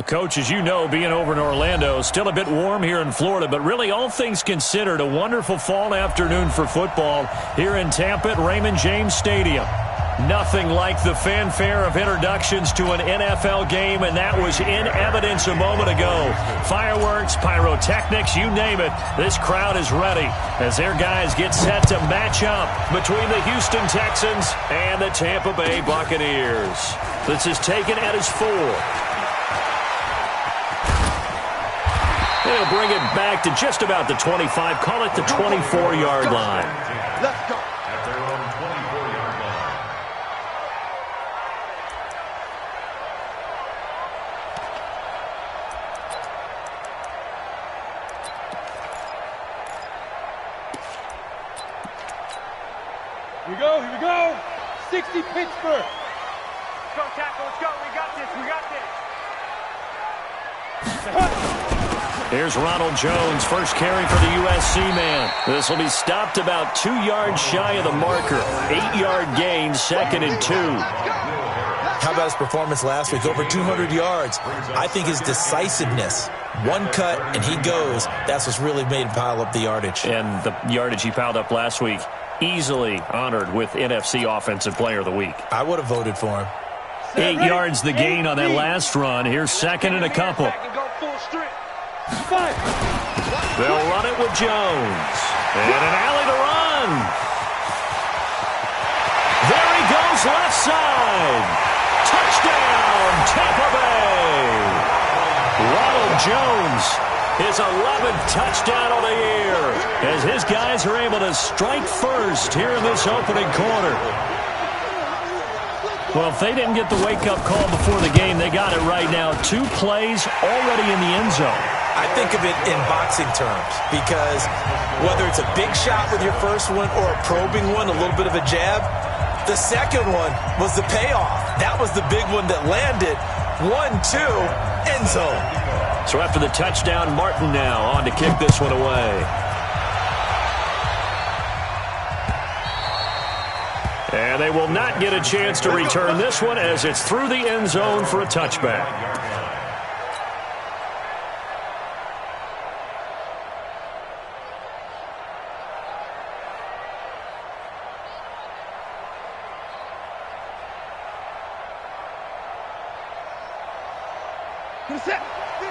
Coach, as you know, being over in Orlando, still a bit warm here in Florida, but really all things considered, a wonderful fall afternoon for football here in Tampa at Raymond James Stadium. Nothing like the fanfare of introductions to an NFL game, and that was in evidence a moment ago. Fireworks, pyrotechnics, you name it. This crowd is ready as their guys get set to match up between the Houston Texans and the Tampa Bay Buccaneers. This is taken at his 4. They'll bring it back to just about the 25. Call it the 24-yard line. Let's go. At their own 24-yard line. Here we go, here we go. 60 Pittsburgh. Let's go, tackle, let's go. We got this, we got this. Here's Ronald Jones, first carry for the USC man. This will be stopped about 2 yards shy of the marker. 8-yard gain, 2nd and 2. How about his performance last week? Over 200 yards. I think his decisiveness, one cut and he goes, that's what's really made him pile up the yardage. And the yardage he piled up last week, easily honored with NFC Offensive Player of the Week. I would have voted for him. 8 yards the gain on that last run. Here's 2nd and a couple. They'll run it with Jones. And an alley to run. There he goes, left side. Touchdown, Tampa Bay. Ronald Jones, his 11th touchdown of the year, as his guys are able to strike first here in this opening quarter. Well, if they didn't get the wake-up call before the game, they got it right now. 2 plays already in the end zone. I think of it in boxing terms because whether it's a big shot with your first one or a probing one, a little bit of a jab, the second one was the payoff. That was the big one that landed. 1-2, end zone. So after the touchdown, Martin now on to kick this one away. And they will not get a chance to return this one as it's through the end zone for a touchback.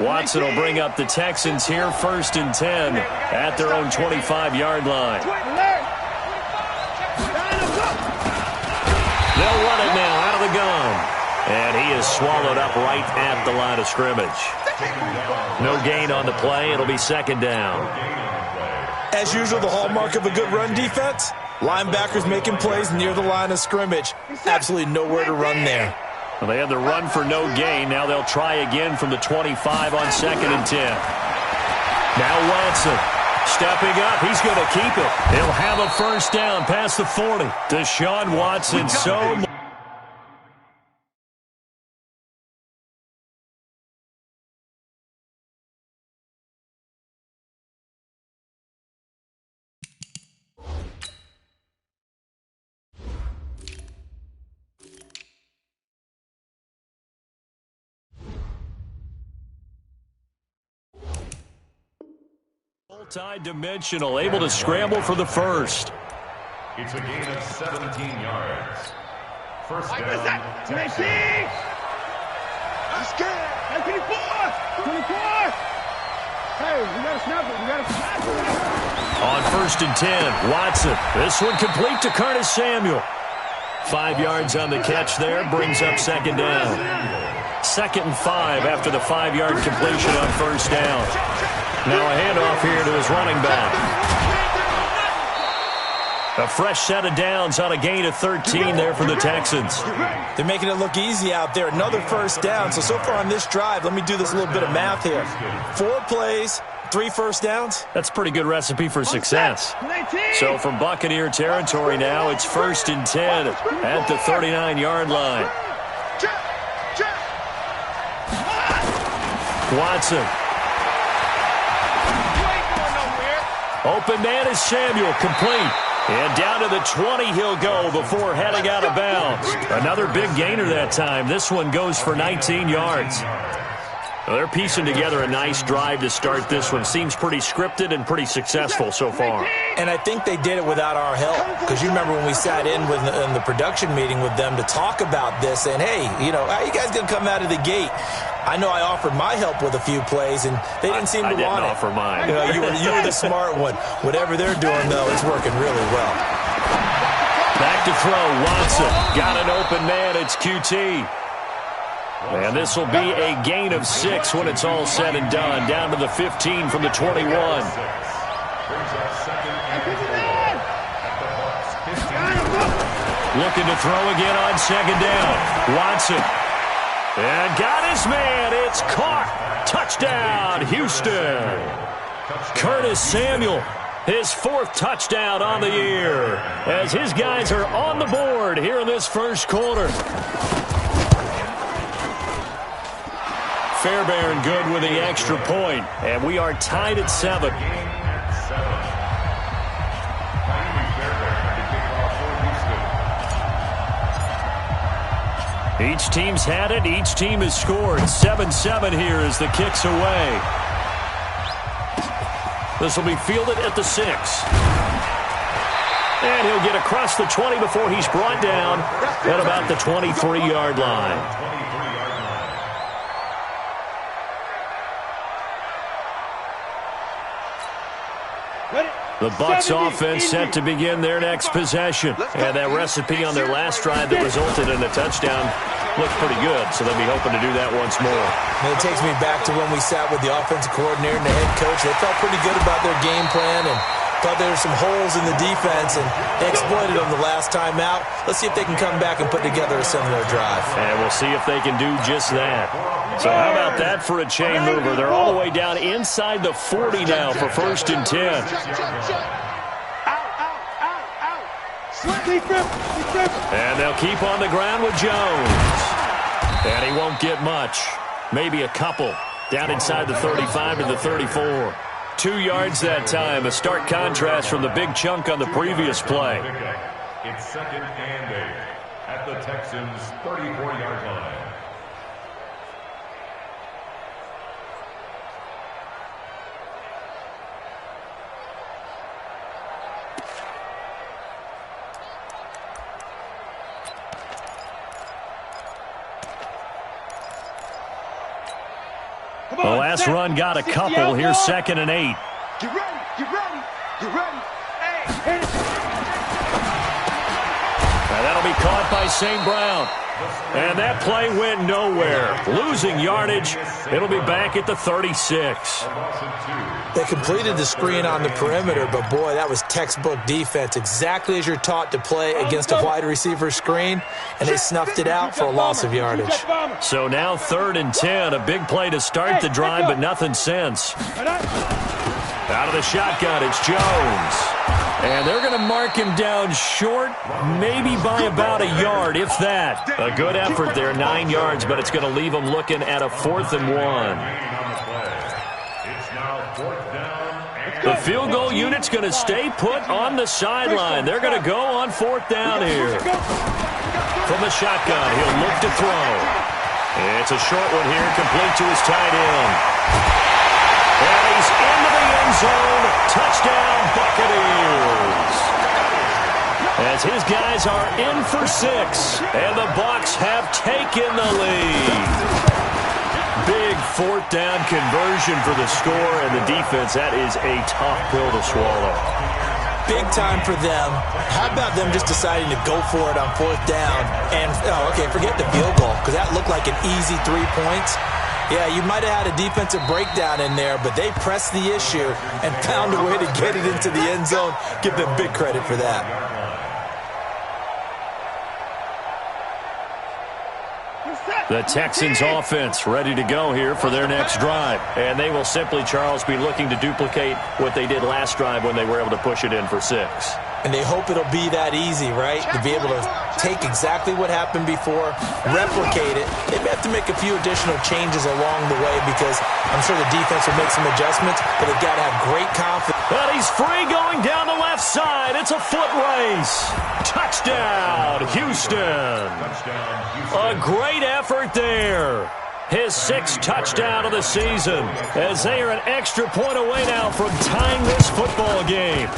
Watson will bring up the Texans here, 1st and 10 at their own 25-yard line. They'll run it now out of the gun. And he is swallowed up right at the line of scrimmage. No gain on the play. It'll be 2nd down. As usual, the hallmark of a good run defense, linebackers making plays near the line of scrimmage. Absolutely nowhere to run there. Well, they had the run for no gain. Now they'll try again from the 25 on 2nd and 10. Now Watson stepping up. He's going to keep it. He'll have a first down past the 40. Deshaun Watson so much. Multi-dimensional, able to scramble for the first. It's a gain of 17 yards. First down. Let's get it. 24. Hey, we got to snap it. We got to snap it. On 1st and 10, Watson. This one complete to Curtis Samuel. 5 yards on the catch there, brings up 2nd down. 2nd and 5 after the 5-yard completion on 1st down. Now a handoff here to his running back. A fresh set of downs on a gain of 13 there for the Texans. They're making it look easy out there. Another first down. So far on this drive, let me do this little bit of math here. 4 plays, 3 first downs. That's a pretty good recipe for success. So from Buccaneer territory now, it's 1st and 10 at the 39-yard line. Watson. Open man is Samuel, complete. And down to the 20 he'll go before heading out of bounds. Another big gainer that time. This one goes for 19 yards. Well, they're piecing together a nice drive to start this one. Seems pretty scripted and pretty successful so far. And I think they did it without our help, because you remember when we sat in the production meeting with them to talk about this, and hey, you know, how are you guys going to come out of the gate? I know I offered my help with a few plays, and they didn't seem to want it. I didn't offer mine. You know, you were the smart one. Whatever they're doing, though, it's working really well. Back to throw. Watson got an open man. It's QT. And this will be a gain of 6 when it's all said and done. Down to the 15 from the 21. Looking to throw again on second down. Watson. And got his man. It's caught. Touchdown, Houston. Curtis Samuel, his 4th touchdown on the year, as his guys are on the board here in this first quarter. Fairbairn good with the extra point, and we are tied at 7. Each team's had it. Each team has scored. 7-7 here as the kick's away. This will be fielded at the 6. And he'll get across the 20 before he's brought down at about the 23-yard line. The Bucs offense set to begin their next possession. And that recipe on their last drive that resulted in a touchdown looks pretty good, so they'll be hoping to do that once more. And it takes me back to when we sat with the offensive coordinator and the head coach. They felt pretty good about their game plan and thought there were some holes in the defense, and they exploited them the last time out. Let's see if they can come back and put together a similar drive. And we'll see if they can do just that. So how about that for a chain mover? They're all the way down inside the 40 now for 1st and 10. And they'll keep on the ground with Jones. And he won't get much. Maybe a couple. Down inside the 35 to the 34. 2 yards that time. A stark contrast from the big chunk on the previous play. It's 2nd and 8 at the Texans' 34-yard line. The last run got a couple. Here's 2nd and 8. Get ready, get ready, get ready. Hey, And that'll be caught by St. Brown. And that play went nowhere. Losing yardage. It'll be back at the 36. They completed the screen on the perimeter, but boy, that was textbook defense. Exactly as you're taught to play against a wide receiver screen, and they snuffed it out for a loss of yardage. So now 3rd and 10. A big play to start the drive, but nothing since. Out of the shotgun, it's Jones. And they're going to mark him down short, maybe by about a yard, if that. A good effort there, 9 yards, but it's going to leave him looking at a 4th and 1. The field goal unit's going to stay put on the sideline. They're going to go on 4th down here. From the shotgun, he'll look to throw. It's a short one here, complete to his tight end. And he's into the end zone. Touchdown, Buccaneers. As his guys are in for 6, and the Bucs have taken the lead. Big 4th down conversion for the score, and the defense, that is a tough pill to swallow. Big time for them. How about them just deciding to go for it on 4th down? And, forget the field goal, because that looked like an easy 3 points. Yeah, you might have had a defensive breakdown in there, but they pressed the issue and found a way to get it into the end zone. Give them big credit for that. The Texans offense ready to go here for their next drive. And they will simply, Charles, be looking to duplicate what they did last drive when they were able to push it in for 6. And they hope it'll be that easy, right? To be able to take exactly what happened before, replicate it. They may have to make a few additional changes along the way because I'm sure the defense will make some adjustments, but they've got to have great confidence. But he's free going down the left side. It's a foot race. Touchdown, Houston. A great effort there. His 6th touchdown of the season, as they are an extra point away now from tying this football game.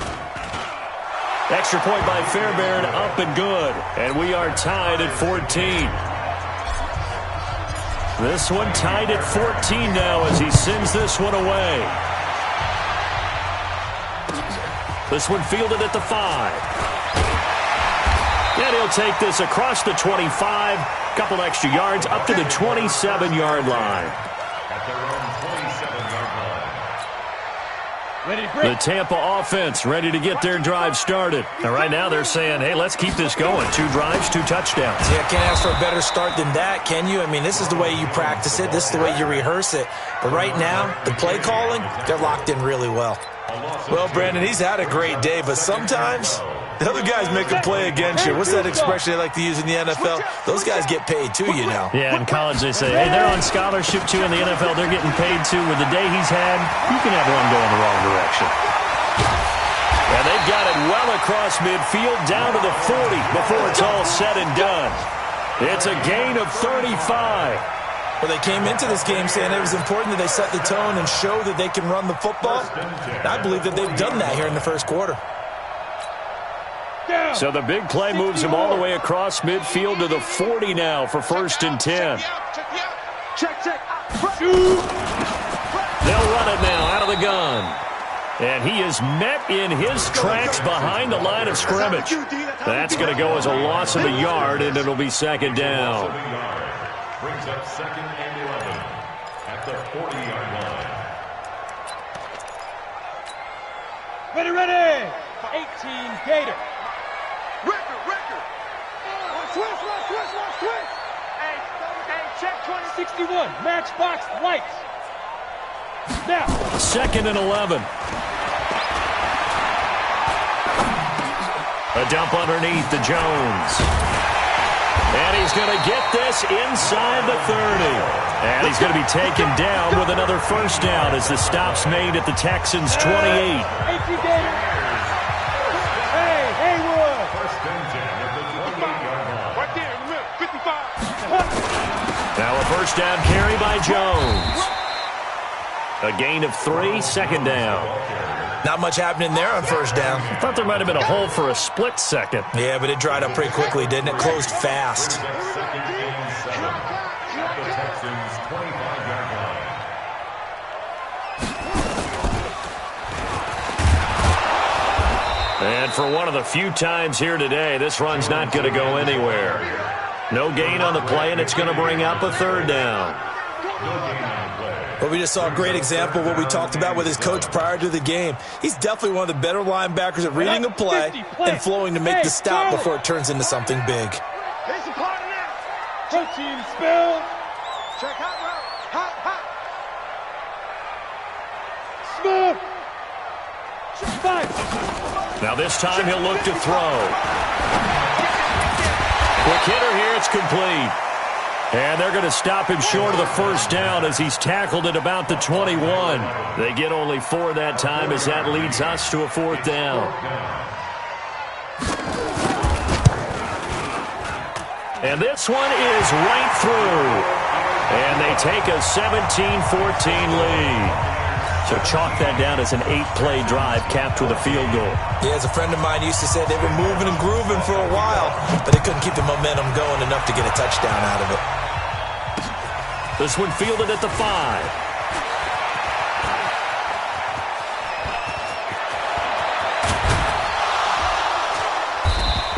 Extra point by Fairbairn, up and good. And we are tied at 14. This one tied at 14 now as he sends this one away. This one fielded at the 5. And he'll take this across the 25. Couple extra yards up to the 27-yard line. At their own 27-yard line. Ready to break. The Tampa offense ready to get their drive started. And right now they're saying, hey, let's keep this going. 2 drives, 2 touchdowns. Yeah, can't ask for a better start than that, can you? I mean, this is the way you practice it. This is the way you rehearse it. But right now, the play calling, they're locked in really well. Well, Brandon, he's had a great day, but sometimes the other guys make a play against you. What's that expression they like to use in the NFL? Those guys get paid too, you know. Yeah, in college they say, hey, they're on scholarship too. In the NFL, they're getting paid too. With the day he's had, you can have one going the wrong direction. And they've got it well across midfield, down to the 40 before it's all said and done. It's a gain of 35. Well, they came into this game saying it was important that they set the tone and show that they can run the football. And I believe that they've done that here in the first quarter. So the big play moves him all the way across midfield to the 40 now for 1st and 10. They'll run it now out of the gun. And he is met in his tracks behind the line of scrimmage. That's going to go as a loss of a yard, and it'll be 2nd down. Brings up 2nd and 11 at the 40-yard line. Ready. 18 Gator. Ricker. Switch. Hey, check 2061. Matchbox lights. Now. 2nd and 11. A dump underneath to Jones. And he's going to get this inside the 30. And he's going to be taken down with another 1st down as the stop's made at the Texans' 28. Hey, Haywood. 1st and 10 at the 28-yard line. Right there in the middle, 55. Now a 1st down carry by Jones. A gain of 3, 2nd down. Not much happening there on 1st down. I thought there might have been a hole for a split second. Yeah, but it dried up pretty quickly, didn't it? Closed fast. 2nd and 7 at the Texans' 25-yard line. And for one of the few times here today, this run's not going to go anywhere. No gain on the play, and it's going to bring up a 3rd down. But we just saw a great example of what we talked about with his coach prior to the game. He's definitely one of the better linebackers at reading a play and flowing to make the stop before it turns into something big. Protein spill. Check hot route. Smooth. 5. Now this time he'll look to throw. Quick hitter here, it's complete. And they're going to stop him short of the 1st down as he's tackled at about the 21. They get only 4 that time as that leads us to a 4th down. And this one is right through. And they take a 17-14 lead. So chalk that down as an 8-play drive capped with a field goal. Yeah, as a friend of mine used to say, they were moving and grooving for a while, but they couldn't keep the momentum going enough to get a touchdown out of it. This one fielded at the 5.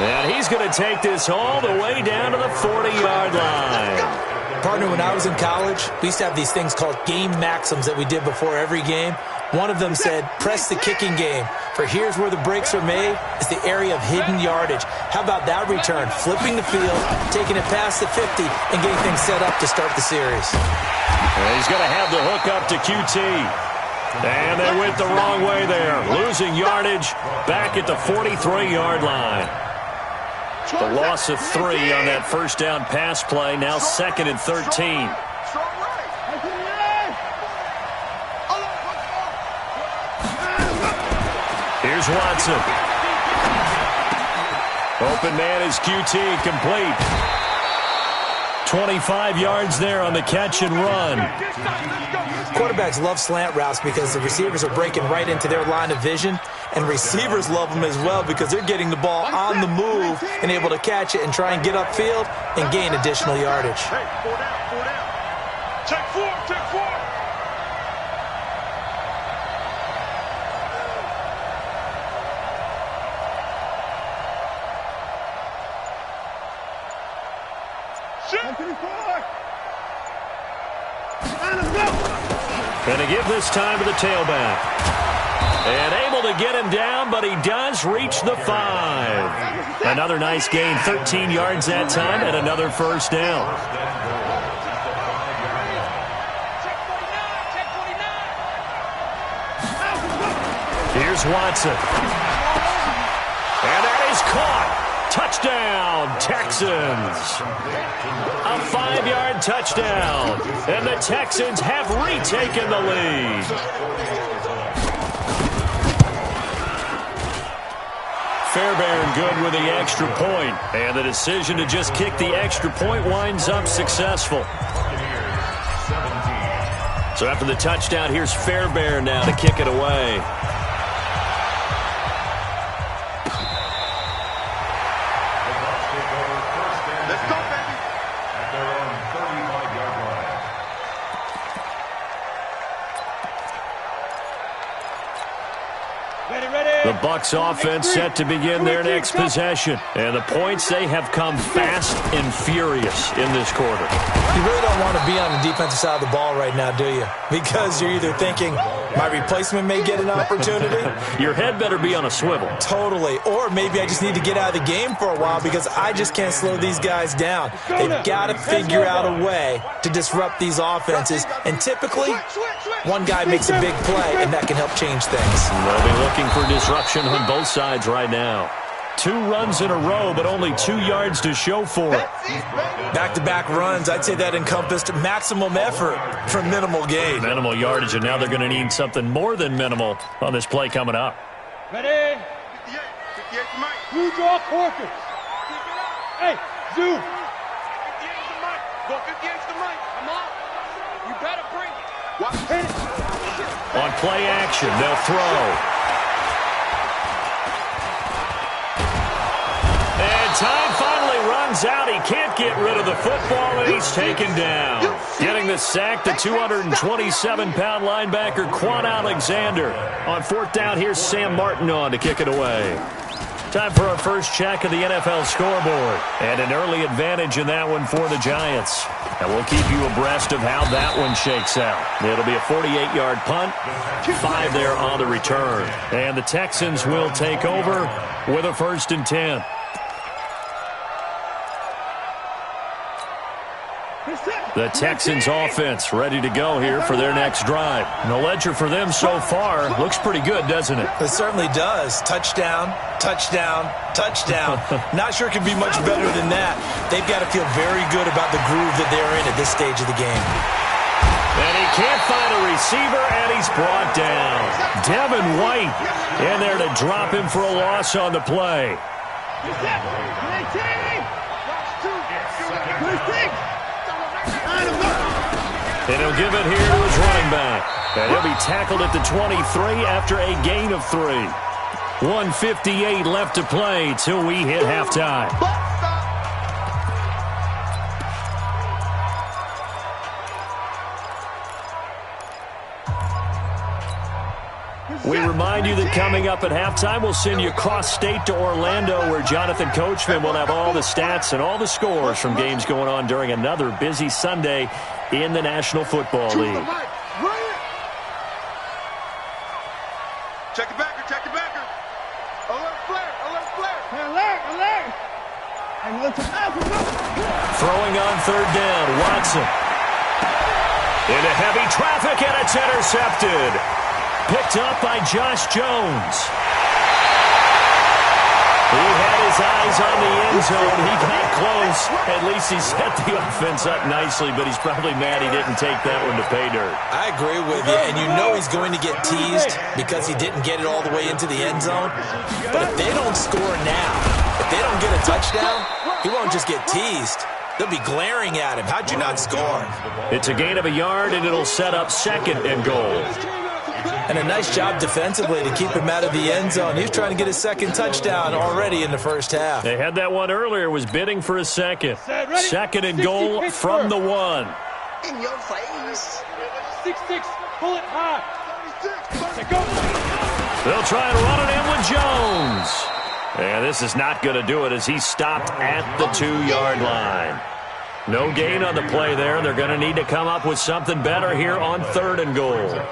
And he's going to take this all the way down to the 40-yard line. Partner, when I was in college, we used to have these things called game maxims that we did before every game. One of them said, press the kicking game, for here's where the breaks are made. It's the area of hidden yardage. How about that return? Flipping the field, taking it past the 50, and getting things set up to start the series. And he's going to have the hook up to QT. And they went the wrong way there. Losing yardage back at the 43-yard line. The loss of 3 on that 1st down pass play. Now 2nd and 13. Here's Watson. Open man is QT, complete. 25 yards there on the catch and run. Quarterbacks love slant routes because the receivers are breaking right into their line of vision, and receivers love them as well because they're getting the ball on the move and able to catch it and try and get upfield and gain additional yardage. Hey, 4 down, 4 down. Take 4, take 4. Going to give this time to the tailback. And able to get him down, but he does reach the 5. Another nice gain, 13 yards that time, and another first down. Here's Watson. And that is caught. Touchdown, Texans. A 5-yard touchdown. And the Texans have retaken the lead. Fairbairn good with the extra point. And the decision to just kick the extra point winds up successful. So after the touchdown, here's Fairbairn now to kick it away. The Bucs offense set to begin their next possession. And the points, they have come fast and furious in this quarter. You really don't want to be on the defensive side of the ball right now, do you? Because you're either thinking, my replacement may get an opportunity. Your head better be on a swivel. Totally. Or maybe I just need to get out of the game for a while because I just can't slow these guys down. They've got to figure out a way to disrupt these offenses. And typically, one guy makes a big play, and that can help change things. They'll be looking for disruption on both sides right now. 2 runs in a row, but only 2 yards to show for it. Back-to-back runs, I'd say that encompassed maximum effort for minimal gain. Minimal yardage, and now they're going to need something more than minimal on this play coming up. Ready? 58 to Mike. Blue draw Corkers. Hey, Zoo. 58 to Mike. Go 58 to Mike. Come on. You better bring it. On play action, they'll throw. And time finally runs out. He can't get rid of the football, and he's taken down. Getting the sack, the 227-pound linebacker, Quan Alexander. On 4th down, here's Sam Martin on to kick it away. Time for our first check of the NFL scoreboard. And an early advantage in that one for the Giants. And we'll keep you abreast of how that one shakes out. It'll be a 48-yard punt, 5 there on the return. And the Texans will take over with a 1st and 10. The Texans offense ready to go here for their next drive. And the ledger for them so far looks pretty good, doesn't it? It certainly does. Touchdown, touchdown, touchdown. Not sure it could be much better than that. They've got to feel very good about the groove that they're in at this stage of the game. And he can't find a receiver, and he's brought down. Devin White in there to drop him for a loss on the play. And he'll give it here to his running back. And he'll be tackled at the 23 after a gain of 3. 1:58 left to play till we hit halftime. We remind you that coming up at halftime, we'll send you cross-state to Orlando, where Jonathan Coachman will have all the stats and all the scores from games going on during another busy Sunday in the National Football League. Check the backer, check the backer. Alert flare, alert flare. Alert, alert. Throwing on 3rd down, Watson. Into heavy traffic, and it's intercepted. Picked up by Josh Jones. He had his eyes on the end zone. He got close. At least he set the offense up nicely, but he's probably mad he didn't take that one to pay dirt. I agree with you, and you know he's going to get teased because he didn't get it all the way into the end zone. But if they don't score now, if they don't get a touchdown, he won't just get teased. They'll be glaring at him. How'd you not score? It's a gain of a yard, and it'll set up 2nd and goal. And a nice job defensively to keep him out of the end zone. He's trying to get his 2nd touchdown already in the first half. They had that one earlier, was bidding for a 2nd. 2nd and goal from the 1. In your face. 6-6, pull it high. They'll try and run it in with Jones. And this is not going to do it as he's stopped at the 2-yard line. No gain on the play there. They're going to need to come up with something better here on 3rd and goal. 3rd and goal.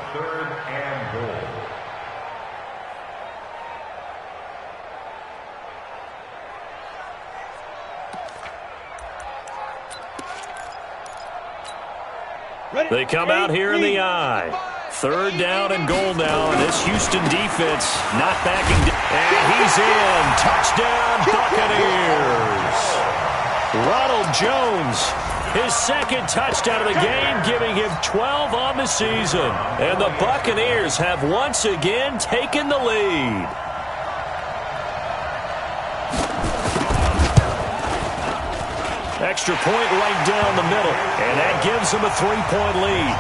They come out here in the eye. 3rd down and goal now, and this Houston defense not backing down. And he's in. Touchdown, Buccaneers. Ronald Jones, his 2nd touchdown of the game, giving him 12 on the season. And the Buccaneers have once again taken the lead. Extra point right down the middle, and that gives them a 3-point lead.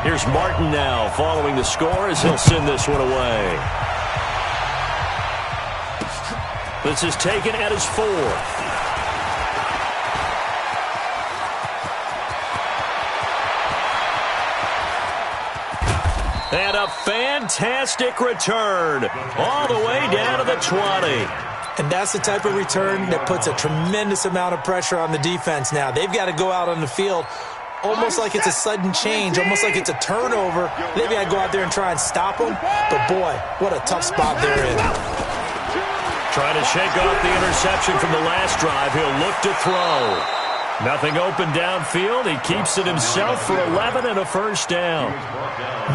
Here's Martin now following the score as he'll send this one away. This is taken at his 4th. And a fantastic return all the way down to the 20. And that's the type of return that puts a tremendous amount of pressure on the defense now. They've got to go out on the field almost like it's a sudden change, almost like it's a turnover. They've got to go out there and try and stop them. But, boy, what a tough spot they're in. Trying to shake off the interception from the last drive. He'll look to throw. Nothing open downfield. He keeps it himself for 11 and a 1st down.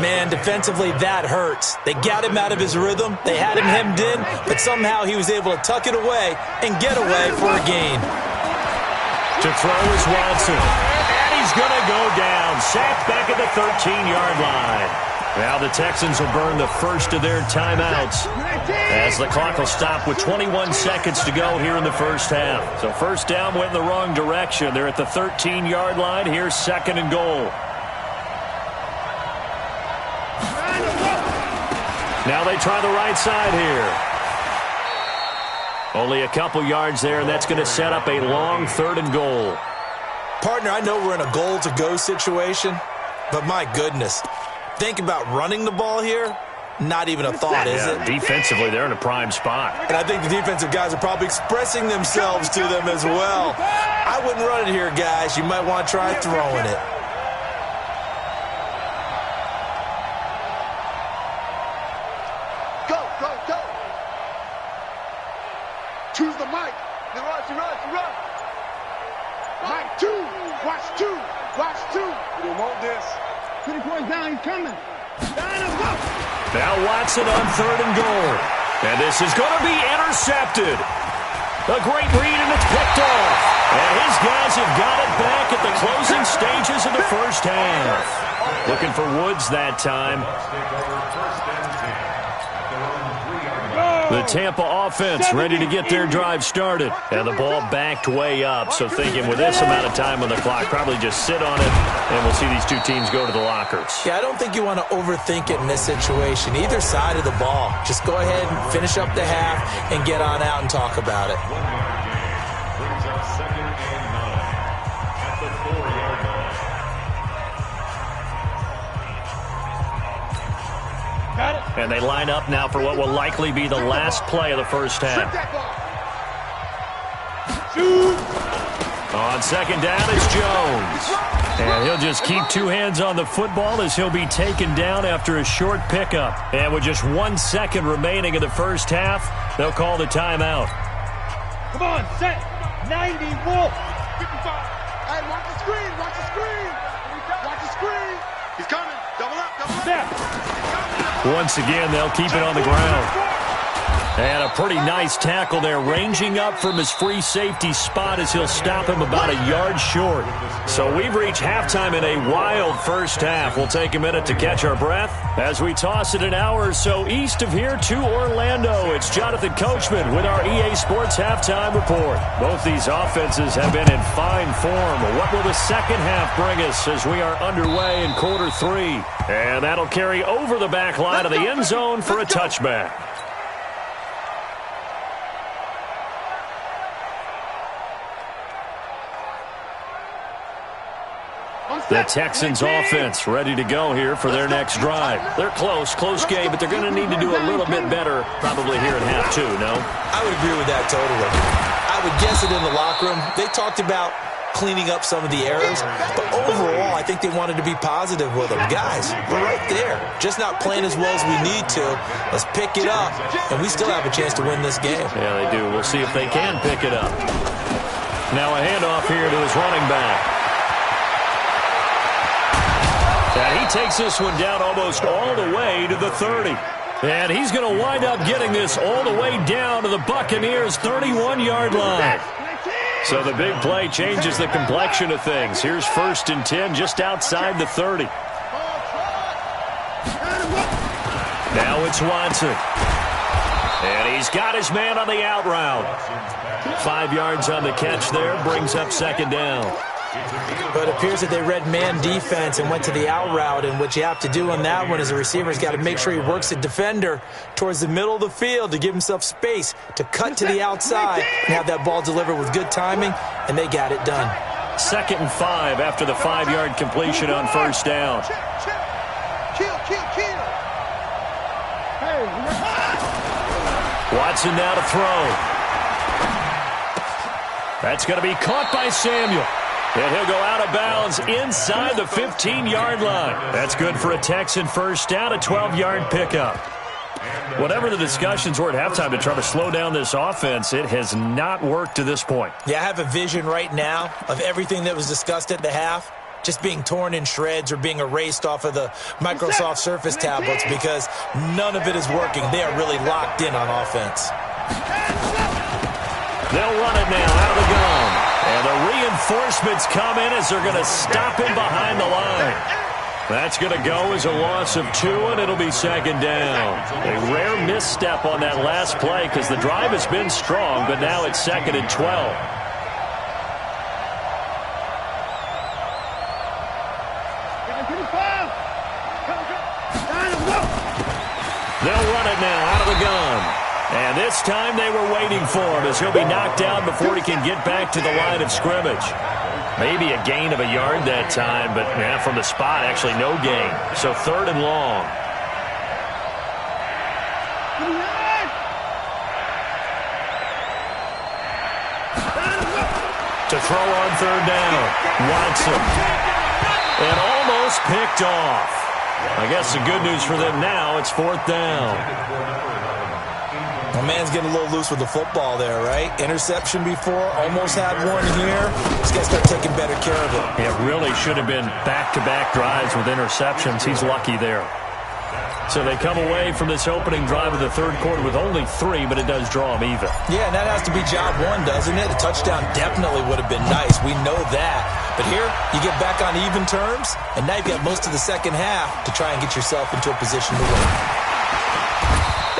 Man, defensively, that hurts. They got him out of his rhythm. They had him hemmed in, but somehow he was able to tuck it away and get away for a gain. To throw is Watson. And he's going to go down. Sacked back at the 13-yard line. Now the Texans will burn the first of their timeouts as the clock will stop with 21 seconds to go here in the first half. So 1st down went in the wrong direction. They're at the 13-yard line. Here's 2nd and goal. Now they try the right side here. Only a couple yards there, and that's going to set up a long 3rd and goal. Partner, I know we're in a goal-to-go situation, but my goodness. Think about running the ball here. Not even a thought, is it? Defensively, they're in a prime spot. And I think the defensive guys are probably expressing themselves to them as well. I wouldn't run it here, guys. You might want to try throwing it. Go, go, go. Choose the mic. Run. Mike 2. Watch 2. Watch 2. You don't want this. 20 points down, he's coming. Now Watson on 3rd and goal. And this is going to be intercepted. A great read, and it's picked off. And his guys have got it back at the closing stages of the first half. Looking for Woods that time. The Tampa offense ready to get their drive started. And the ball backed way up. So thinking with this amount of time on the clock, probably just sit on it, and we'll see these two teams go to the lockers. Yeah, I don't think you want to overthink it in this situation. Either side of the ball. Just go ahead and finish up the half and get on out and talk about it. Brings up 2nd and 9 at the 4-yard line. Got it. And they line up now for what will likely be the last play of the first half. On 2nd down, it's Jones. And he'll just keep 2 hands on the football as he'll be taken down after a short pickup. And with just 1 second remaining in the first half, they'll call the timeout. Come on, set. 90, Wolf. 55. Hey, watch the screen. Watch the screen. Watch the screen. He's coming. Double up. Step. Once again, they'll keep it on the ground. And a pretty nice tackle there, ranging up from his free safety spot as he'll stop him about a yard short. So we've reached halftime in a wild first half. We'll take a minute to catch our breath as we toss it an hour or so east of here to Orlando. It's Jonathan Coachman with our EA Sports Halftime Report. Both these offenses have been in fine form. What will the second half bring us as we are underway in quarter three? And that'll carry over the back line of the end zone for a touchback. The Texans offense ready to go here for their next drive. They're close game, but they're going to need to do a little bit better probably here in half two, no? I would agree with that totally. I would guess it in the locker room. They talked about cleaning up some of the errors, but overall, I think they wanted to be positive with them. Guys, we're right there. Just not playing as well as we need to. Let's pick it up, and we still have a chance to win this game. Yeah, they do. We'll see if they can pick it up. Now a handoff here to his running back. And he takes this one down almost all the way to the 30. And he's going to wind up getting this all the way down to the Buccaneers' 31-yard line. So the big play changes the complexion of things. Here's 1st and 10 just outside the 30. Now it's Watson. And he's got his man on the out route. 5 yards on the catch there, brings up 2nd down. But it appears that they read man defense and went to the out route, and what you have to do on that one is the receiver's got to make sure he works the defender towards the middle of the field to give himself space to cut to the outside and have that ball delivered with good timing, and they got it done. 2nd and 5 after the 5-yard completion on 1st down. Watson now to throw. That's going to be caught by Samuel. And he'll go out of bounds inside the 15-yard line. That's good for a Texan first down, a 12-yard pickup. Whatever the discussions were at halftime to try to slow down this offense, it has not worked to this point. Yeah, I have a vision right now of everything that was discussed at the half just being torn in shreds or being erased off of the Microsoft Surface tablets because none of it is working. They are really locked in on offense. They'll run it now out of the gun. And the reinforcements come in as they're going to stop him behind the line. That's going to go as a loss of 2, and it'll be 2nd down. A rare misstep on that last play because the drive has been strong, but now it's 2nd and 12. They'll run it now out of the gun. And this time they were waiting for him as he'll be knocked down before he can get back to the line of scrimmage. Maybe a gain of a yard that time, but from the spot, actually no gain. So 3rd and long. To throw on 3rd down, Watson. And almost picked off. I guess the good news for them now, it's 4th down. My man's getting a little loose with the football there, right? Interception before, almost had one here. He's got to start taking better care of it. It really should have been back-to-back drives with interceptions. He's lucky there. So they come away from this opening drive of the 3rd quarter with only 3, but it does draw them even. Yeah, and that has to be job 1, doesn't it? A touchdown definitely would have been nice. We know that. But here, you get back on even terms, and now you've got most of the second half to try and get yourself into a position to win.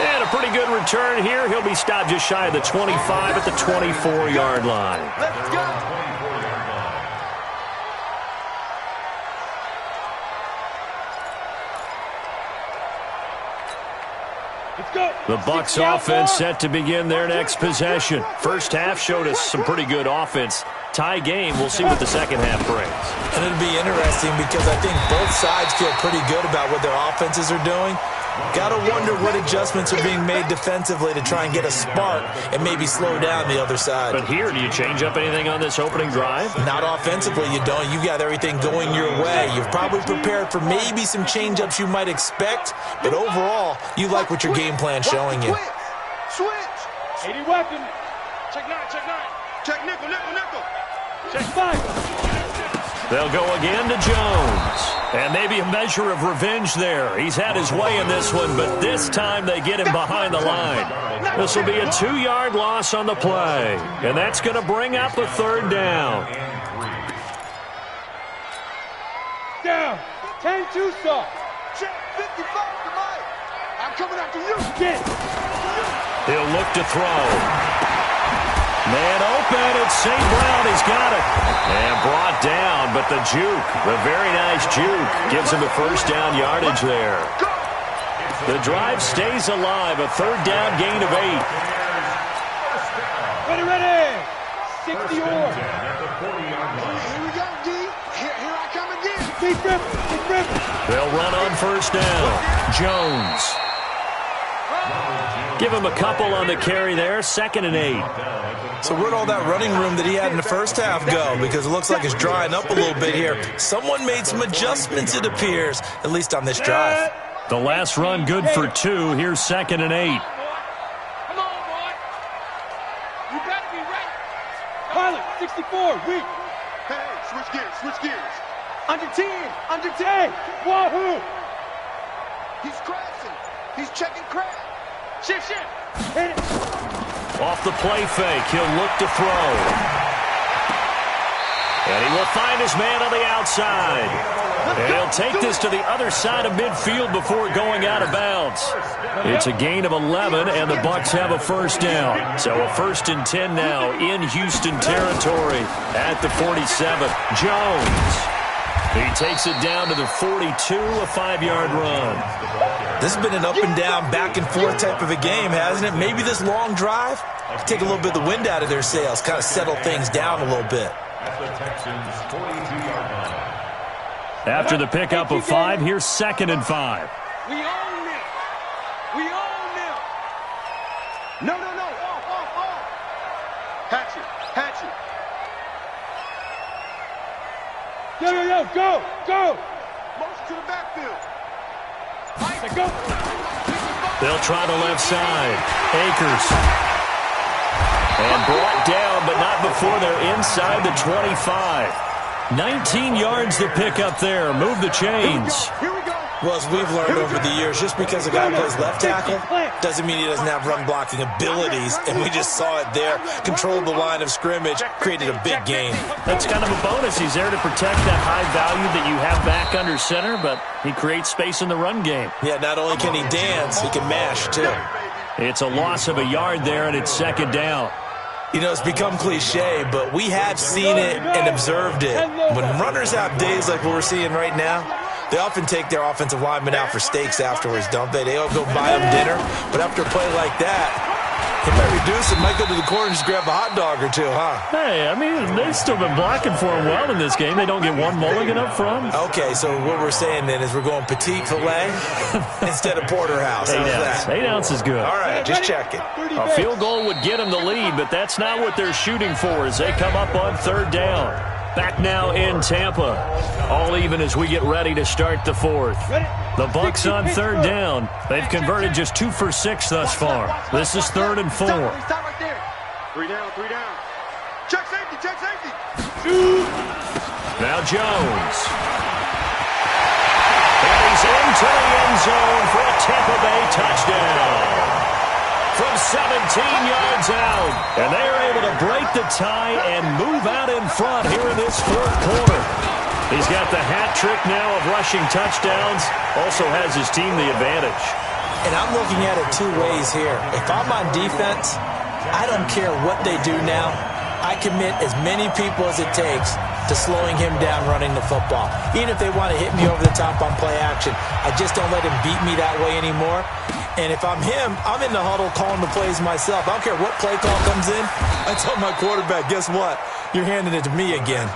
And a pretty good return here. He'll be stopped just shy of the 25 at the 24-yard line. Let's go. The Bucs offense set to begin their next possession. First half showed us some pretty good offense. Tie game. We'll see what the second half brings. And it'll be interesting because I think both sides feel pretty good about what their offenses are doing. Got to wonder what adjustments are being made defensively to try and get a spark and maybe slow down the other side. But here, do you change up anything on this opening drive? Not offensively, you don't. You've got everything going your way. You've probably prepared for maybe some change-ups you might expect, but overall, you like what your game plan's showing you. Switch. 80 weapon. Check 9. Check nickel. Check 5. They'll go again to Jones. And maybe a measure of revenge there. He's had his way in this one, but this time they get him behind the line. This will be a 2-yard loss on the play. And that's going to bring up a third down. Down. 10-2 soft. Check 55 to Mike. I'm coming after you. Get. He'll look to throw. Man open, it's St. Brown, he's got it. And brought down, but the juke, the very nice juke, gives him a first down yardage there. The drive stays alive, a third down gain of 8. Ready. 60 or. Here we go, D. Here I come again. Keep ripping. They'll run on first down. Jones. Give him a couple on the carry there, 2nd and 8. So where'd all that running room that he had in the first half go? Because it looks like it's drying up a little bit here. Someone made some adjustments, it appears, at least on this drive. The last run good for 2. Here's 2nd and 8. Come on, boy. You better be right. Pilot, 64, weak. Hey, switch gears. Under 10. Wahoo. He's crashing. He's checking crash. Shift. Hit it. Off the play fake, he'll look to throw. And he will find his man on the outside. And he'll take this to the other side of midfield before going out of bounds. It's a gain of 11, and the Bucs have a first down. So a 1st and 10 now in Houston territory at the 47. Jones. He takes it down to the 42, a 5-yard run. This has been an up and down, back and forth type of a game, hasn't it? Maybe this long drive could take a little bit of the wind out of their sails, kind of settle things down a little bit. After the pickup of 5, here's 2nd and 5. We own them. No. Off. Hatch it. Yo, go. Motion to the backfield. Go. They'll try the left side. Akers. And brought down, but not before they're inside the 25. 19 yards to pick up there. Move the chains. Here we go. Well, as we've learned over the years, just because a guy plays left tackle doesn't mean he doesn't have run blocking abilities, and we just saw it there. Controlled the line of scrimmage, created a big gain. That's kind of a bonus. He's there to protect that high value that you have back under center, but he creates space in the run game. Yeah, not only can he dance, he can mash, too. It's a loss of a yard there, and it's 2nd down. You know, it's become cliche, but we have seen it and observed it. When runners have days like what we're seeing right now, they often take their offensive linemen out for steaks afterwards, don't they? They all go buy them dinner, but after a play like that, he might reduce it, might go to the corner and just grab a hot dog or two, huh? Hey, I mean, they've still been blocking for him well in this game. They don't get one mulligan up front. Okay, so what we're saying then is we're going petite filet instead of porterhouse. How's that? 8 ounce is good. All right, just checking. A field goal would get them the lead, but that's not what they're shooting for as they come up on 3rd down. Back now in Tampa. All even as we get ready to start the 4th. The Bucs on 3rd down. They've converted just 2 for 6 thus far. This is 3rd and 4. Stop right there. 3 down. Check safety. Now Jones. And he's into the end zone for a Tampa Bay touchdown. From 17 yards out. And they are able to break the tie and move out in front here in this 4th quarter. He's got the hat trick now of rushing touchdowns. Also has his team the advantage. And I'm looking at it 2 ways here. If I'm on defense, I don't care what they do now. I commit as many people as it takes to slowing him down running the football. Even if they want to hit me over the top on play action, I just don't let him beat me that way anymore. And if I'm him, I'm in the huddle calling the plays myself. I don't care what play call comes in. I tell my quarterback, guess what? You're handing it to me again.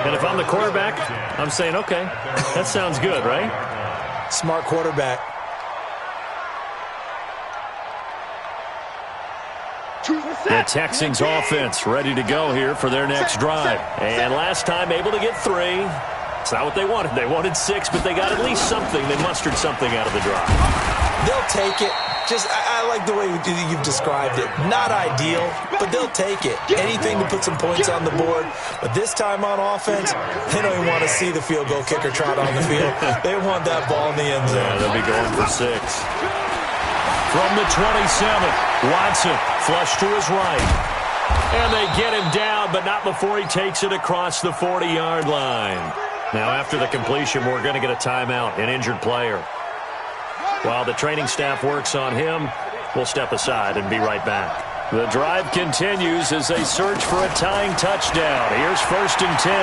And if I'm the quarterback, I'm saying, okay, that sounds good, right? Smart quarterback. The Texans offense ready to go here for their next drive. And last time able to get 3. That's not what they wanted. They wanted 6, but they got at least something. They mustered something out of the drive. They'll take it. I like the way you've described it. Not ideal, but they'll take it. Anything to put some points on the board. But this time on offense, they don't even want to see the field goal kicker trot on the field. They want that ball in the end zone. Yeah, they'll be going for 6. From the 27, Watson flush to his right. And they get him down, but not before he takes it across the 40-yard line. Now, after the completion, we're going to get a timeout, an injured player. While the training staff works on him, we'll step aside and be right back. The drive continues as they search for a tying touchdown. Here's 1st and 10.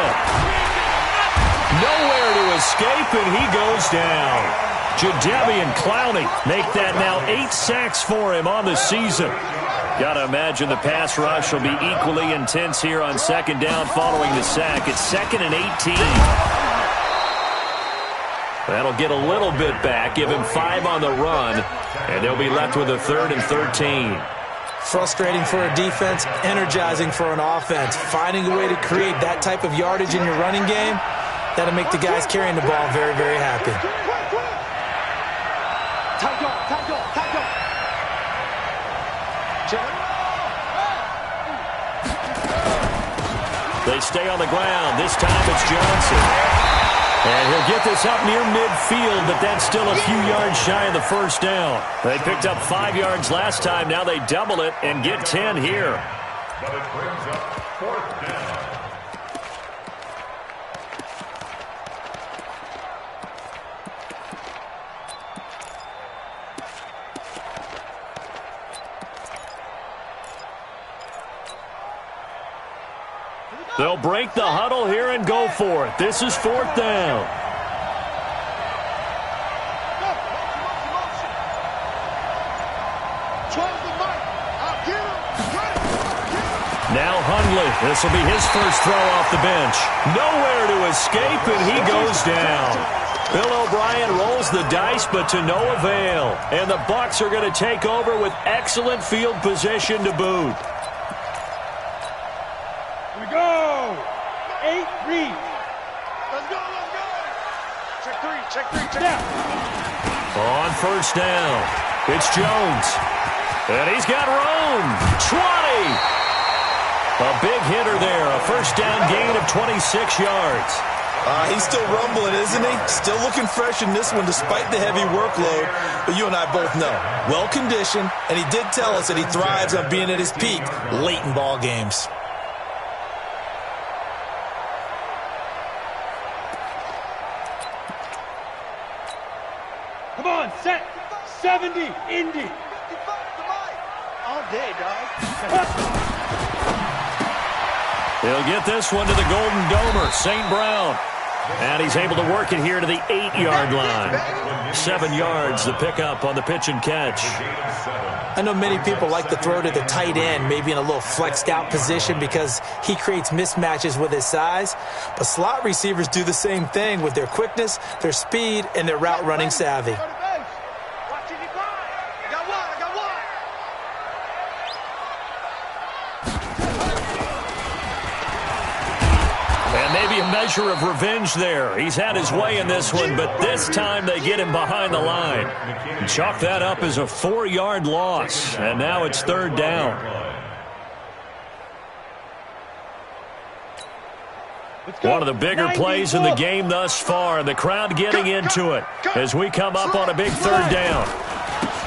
Nowhere to escape, and he goes down. Jadeveon Clowney make that now 8 sacks for him on the season. Got to imagine the pass rush will be equally intense here on 2nd down following the sack. It's 2nd and 18. That'll get a little bit back, give him 5 on the run, and they'll be left with a 3rd and 13. Frustrating for a defense, energizing for an offense. Finding a way to create that type of yardage in your running game, that'll make the guys carrying the ball very, very happy. They stay on the ground. This time it's Johnson. And he'll get this up near midfield, but that's still a few yards shy of the 1st down. They picked up 5 yards last time. Now they double it and get 10 here. But it brings up 4th down. They'll break the huddle here and go for it. This is 4th down. Now Hundley. This will be his first throw off the bench. Nowhere to escape, and he goes down. Bill O'Brien rolls the dice, but to no avail. And the Bucs are going to take over with excellent field position to boot. We go. 8 read. Let's go. Check three. Down. On 1st down, it's Jones. And he's got room. 20. A big hitter there. A 1st down gain of 26 yards. He's still rumbling, isn't he? Still looking fresh in this one despite the heavy workload. But you and I both know, well-conditioned, and he did tell us that he thrives on being at his peak late in ball games. Come on, set. 70, Indy. All day, dog. He'll get this one to the Golden Domer, St. Brown. And he's able to work it here to the 8-yard line. 7 yards, the pickup on the pitch and catch. I know many people like to throw to the tight end, maybe in a little flexed out position because he creates mismatches with his size. But slot receivers do the same thing with their quickness, their speed, and their route running savvy. Maybe a measure of revenge there. He's had his way in this one, but this time they get him behind the line. Chalk that up as a 4-yard loss, and now it's 3rd down. One of the bigger plays in the game thus far, and the crowd getting into it as we come up on a big 3rd down.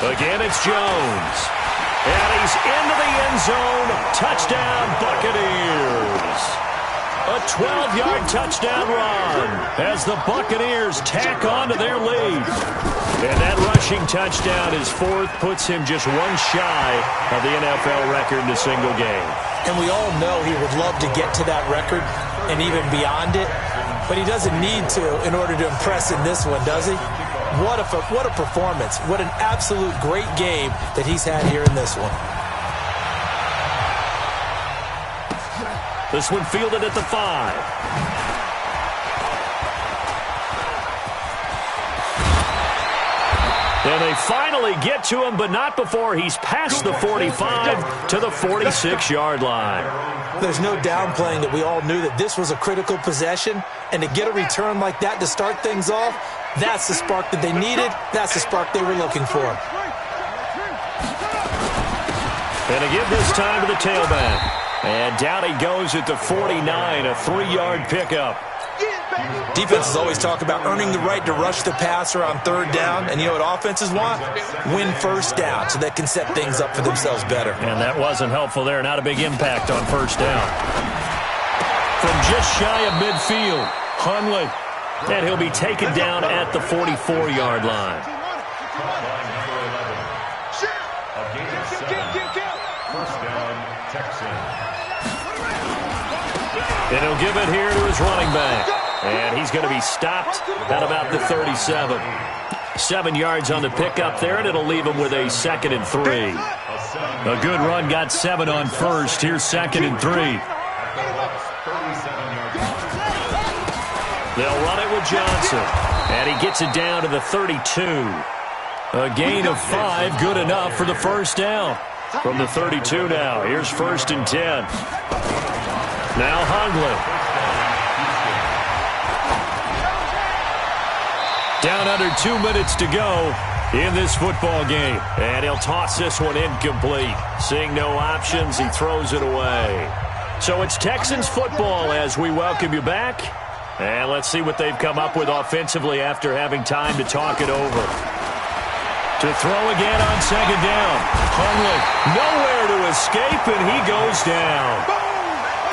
Again, it's Jones. And he's into the end zone. Touchdown, Buccaneers. A 12-yard touchdown run as the Buccaneers tack on to their lead. And that rushing touchdown, his 4th, puts him just 1 shy of the NFL record in a single game. And we all know he would love to get to that record and even beyond it, but he doesn't need to in order to impress in this one, does he? What a performance. What an absolute great game that he's had here in this one. This one fielded at the 5. And they finally get to him, but not before he's past the 45 to the 46-yard line. There's no downplaying that we all knew that this was a critical possession, and to get a return like that to start things off, that's the spark that they needed. That's the spark they were looking for. And a give this time to the tailback. And down he goes at the 49, a 3-yard pickup. Defenses always talk about earning the right to rush the passer on third down, and you know what offenses want? Win first down so they can set things up for themselves better. And that wasn't helpful there. Not a big impact on first down. From just shy of midfield, Hundley. And he'll be taken down at the 44-yard line. First down, Texans. And he'll give it here to his running back. And he's going to be stopped at about the 37. 7 yards on the pickup there, and it'll leave him with a 2nd and 3. A good run got 7 on first. Here's 2nd and 3. They'll run it with Johnson. And he gets it down to the 32. A gain of 5, good enough for the first down. From the 32 now, here's 1st and 10. Now Hundley. Down under 2 minutes to go in this football game. And he'll toss this one incomplete. Seeing no options, he throws it away. So it's Texans football as we welcome you back. And let's see what they've come up with offensively after having time to talk it over. To throw again on 2nd down. Hundley nowhere to escape, and he goes down.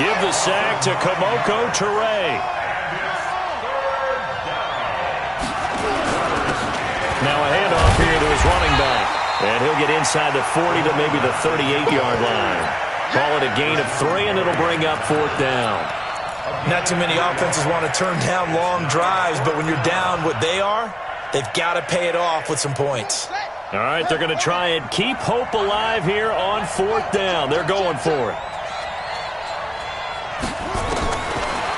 Give the sack to Kamoko Toure. Now a handoff here to his running back. And he'll get inside the 40 to maybe the 38-yard line. Call it a gain of 3, and it'll bring up 4th down. Not too many offenses want to turn down long drives, but when you're down what they are, they've got to pay it off with some points. All right, they're going to try and keep hope alive here on 4th down. They're going for it.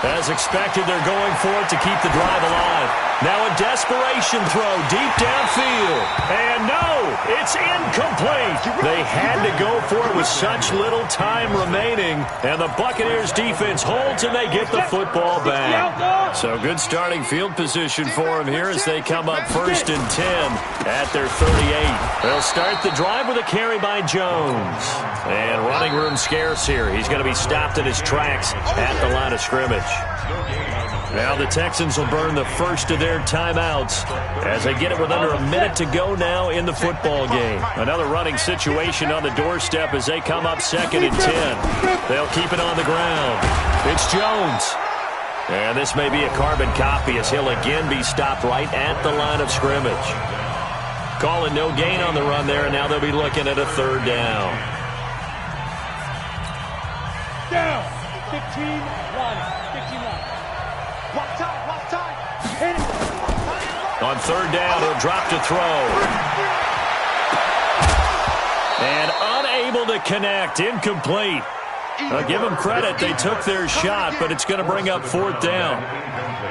As expected, they're going for it to keep the drive alive. Now a desperation throw deep downfield. And no, it's incomplete. They had to go for it with such little time remaining. And the Buccaneers defense holds and they get the football back. So good starting field position for them here as they come up 1st and 10 at their 38. They'll start the drive with a carry by Jones. And running room scarce here. He's going to be stopped in his tracks at the line of scrimmage. Now the Texans will burn the first of their timeouts as they get it with under a minute to go now in the football game. Another running situation on the doorstep as they come up 2nd and 10. They'll keep it on the ground. It's Jones. And this may be a carbon copy as he'll again be stopped right at the line of scrimmage. Calling no gain on the run there, and now they'll be looking at a 3rd down. Down. 15 line. 15 line. Walk time. Hit it. On 3rd down, he'll drop to throw. And unable to connect. Incomplete. I'll give them credit. They took their shot, but it's going to bring up 4th down.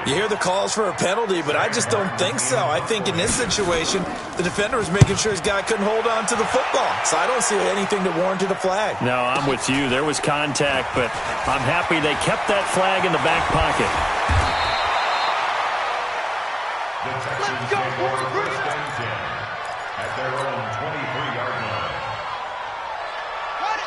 You hear the calls for a penalty, but I just don't think so. I think in this situation, the defender was making sure his guy couldn't hold on to the football. So I don't see anything that warranted a flag. No, I'm with you. There was contact, but I'm happy they kept that flag in the back pocket. Let's go, first and 10 at their own 23-yard line.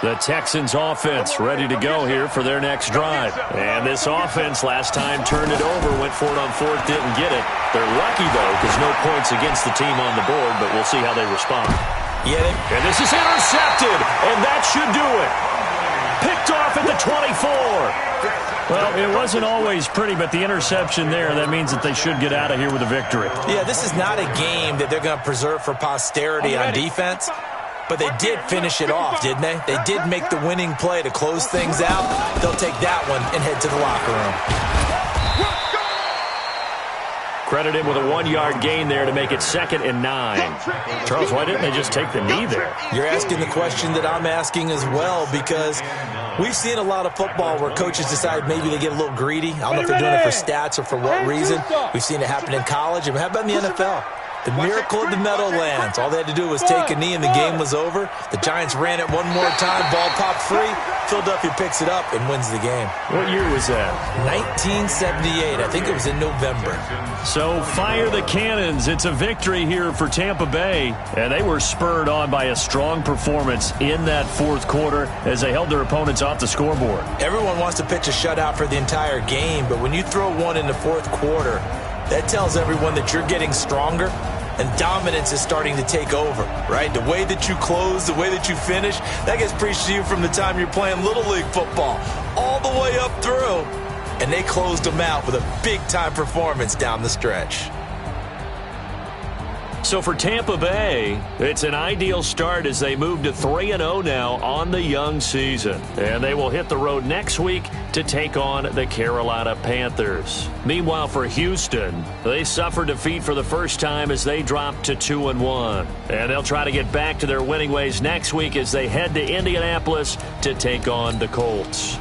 The Texans offense ready to go here for their next drive. And this offense last time turned it over, went for it on 4th, didn't get it. They're lucky, though, because no points against the team on the board, but we'll see how they respond. And this is intercepted, and that should do it. Picked off at the 24. Well, it wasn't always pretty, but the interception there, that means that they should get out of here with a victory. Yeah, this is not a game that they're going to preserve for posterity on defense. But they did finish it off, didn't they? They did make the winning play to close things out. They'll take that one and head to the locker room. Credit him with a 1-yard gain there to make it 2nd and 9. Charles, why didn't they just take the knee there? You're asking the question that I'm asking as well, because we've seen a lot of football where coaches decide maybe they get a little greedy. I don't know if they're doing it for stats or for what reason. We've seen it happen in college. And how about in the NFL? The miracle of the Meadowlands. All they had to do was take a knee and the game was over. The Giants ran it one more time. Ball popped free. Philadelphia picks it up and wins the game. What year was that? 1978. I think it was in November. So fire the cannons. It's a victory here for Tampa Bay. And they were spurred on by a strong performance in that fourth quarter as they held their opponents off the scoreboard. Everyone wants to pitch a shutout for the entire game, but when you throw one in the fourth quarter, that tells everyone that you're getting stronger and dominance is starting to take over, right? The way that you close, the way that you finish, that gets preached to you from the time you're playing Little League football all the way up through. And they closed them out with a big-time performance down the stretch. So for Tampa Bay, it's an ideal start as they move to 3-0 now on the young season. And they will hit the road next week to take on the Carolina Panthers. Meanwhile, for Houston, they suffered defeat for the first time as they dropped to 2-1. And they'll try to get back to their winning ways next week as they head to Indianapolis to take on the Colts.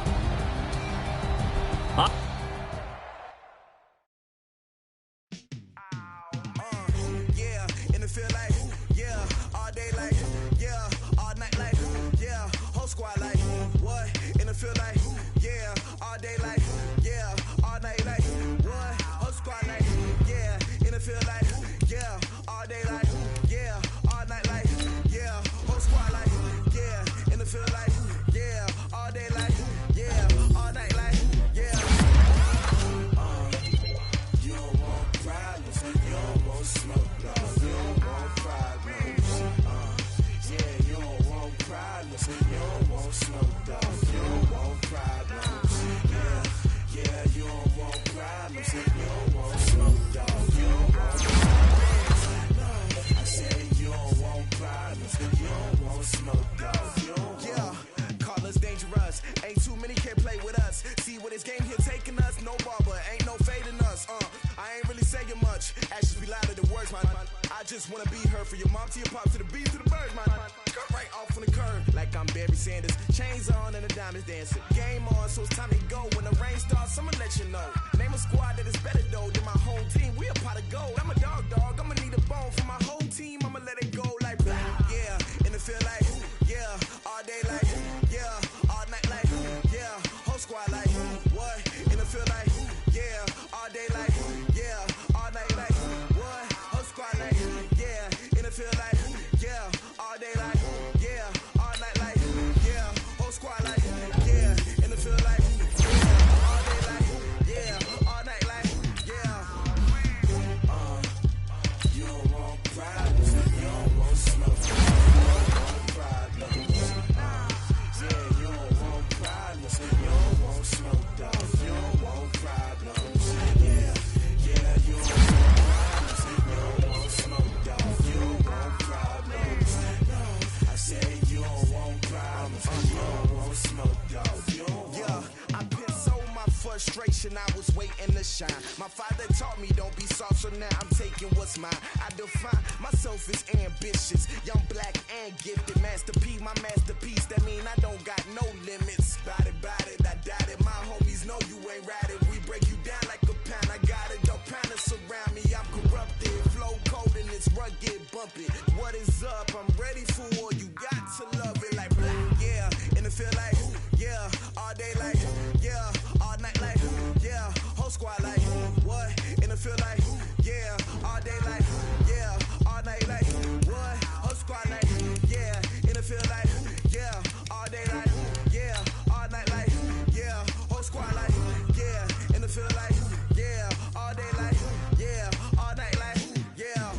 I was waiting to shine. My father taught me don't be soft, so now I'm taking what's mine. I define myself as ambitious, young, black, and gifted. Master P, my masterpiece. That mean I don't got no limits. Bout it, I doubt it. My homies know you ain't ratted. We break you down like a pound. I got it, don't pound us around me. I'm corrupted, flow cold and it's rugged, bumpy. What is up? I'm ready for war. You got to love it like black, yeah. And it feel like, yeah, all day like, yeah, all night like, yeah, whole squad like, what? And it feel like, yeah, all day like, yeah, all night like, what? Whole squad like, yeah, and it feel like, yeah, all day like, yeah, all night like, yeah, whole squad like, yeah, and it feel like, yeah, all day like, yeah, all night like, yeah.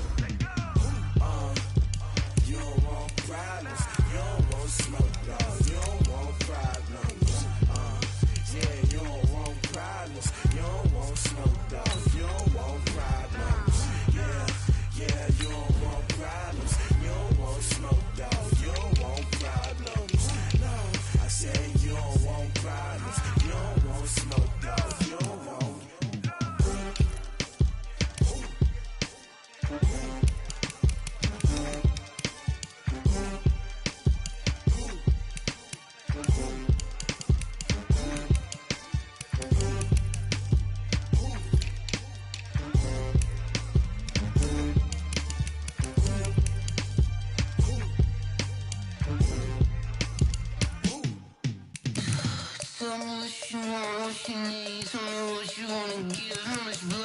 You don't want problems. what you need, tell me what you wanna give, how much blood